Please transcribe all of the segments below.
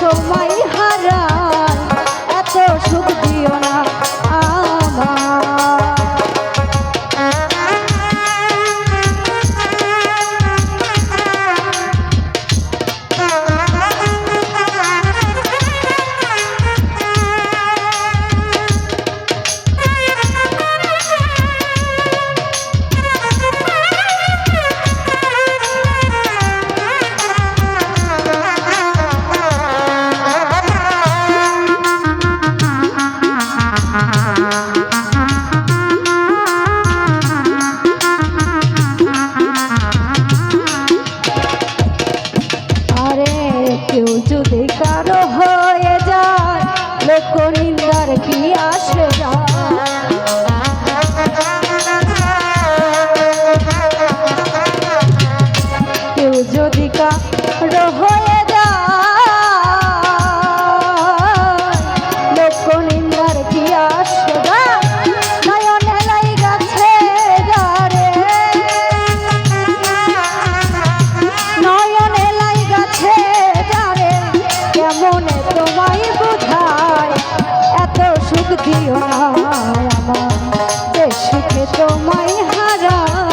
তোমায় হারাই এত সুখ দিও না কেউ যদি কারো হয়ে যায় লোক নিন্দার কি আসে কেউ যদি কারো হয়ে যায় লোক নিন্দার কি আসে নয়নে লাই গাছে যারে নয়নে লাই গাছে মনে তোমায় বোঝায় এত সুখ দিও না আমার যে সুখে তোমায় হারায়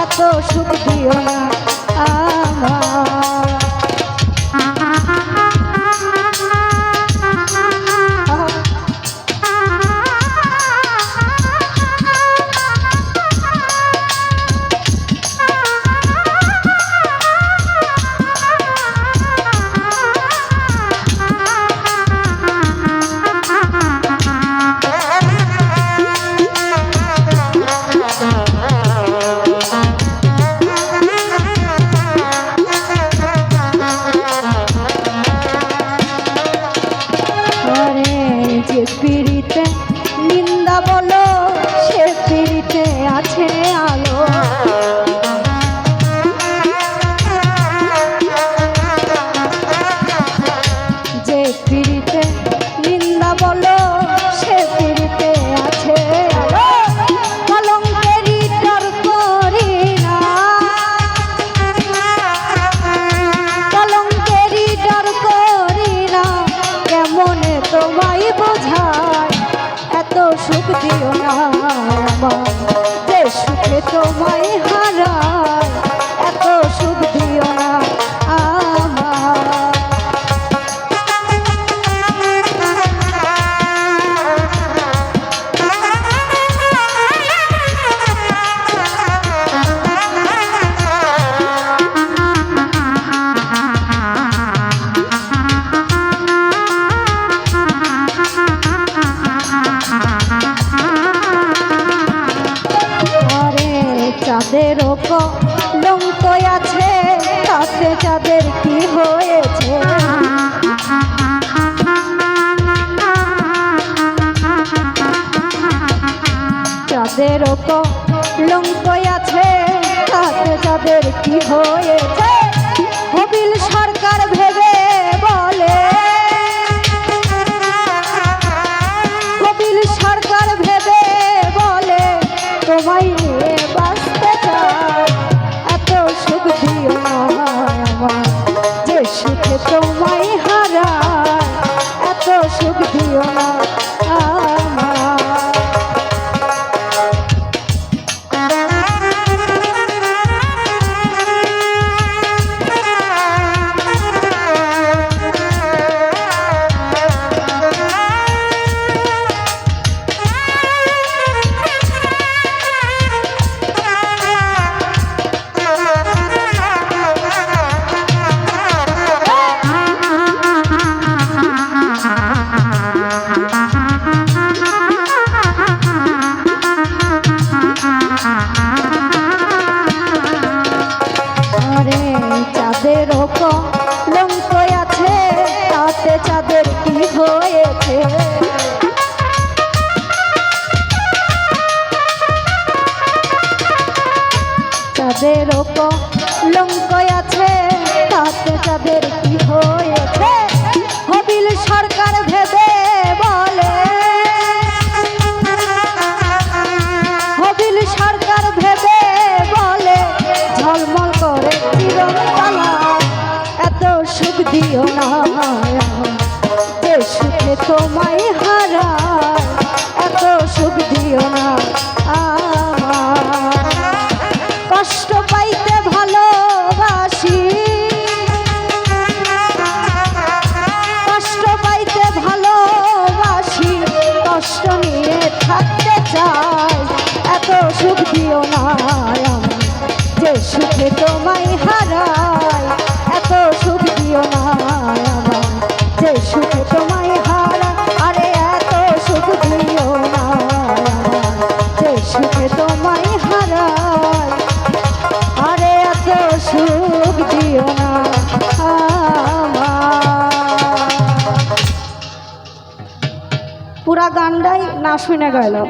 এত সুখ দিও না আমার যে পিড়িতে নিন্দা বলো সে পিড়িতে আছে আলো যে পিড়িতে নিন্দা বলো সে পিড়িতে আছে আলো কলঙ্কেরই ডর করি না কলঙ্কেরই ডর করি না কেমনে তোমায় বোঝায় এত সুখ দিও না আমার যে সুখে তোমায় হারায় এত সুখ দিও না আমার চাঁদেরও কলঙ্ক আছে তাতে চাঁদের কি হয়েছে চাঁদেরও কলঙ্ক আছে তাতে চাঁদের কি হয়েছে কপিল সরকার ভেবে বলে কপিল সরকার ভেবে বলে তোমায় নিয়ে বাঁচতে চাই এত সুখ দিও না আমার যে সুখে তোমায় হারায় এত সুখ দিও না আমার চাঁদেরও কলঙ্ক আছে তাতে চাঁদের কি হয়েছে চাঁদেরও কলঙ্ক আছে তাতে চাঁদের কি হয়েছে কপিল সরকার ভেবে বলে কপিল সরকার ভেবে বলে ঝলমল করে চিরতলা এত সুখ দিও না তোমায় হারাই এত সুখ দিও না আমার যে সুখে তোমায় হারাই আরে এত সুখ দিও না আমার যে সুখে তোমায় হারাই আরে এত সুখ দিও না আমার। পুরা গানটাই না শুনে গেলাম।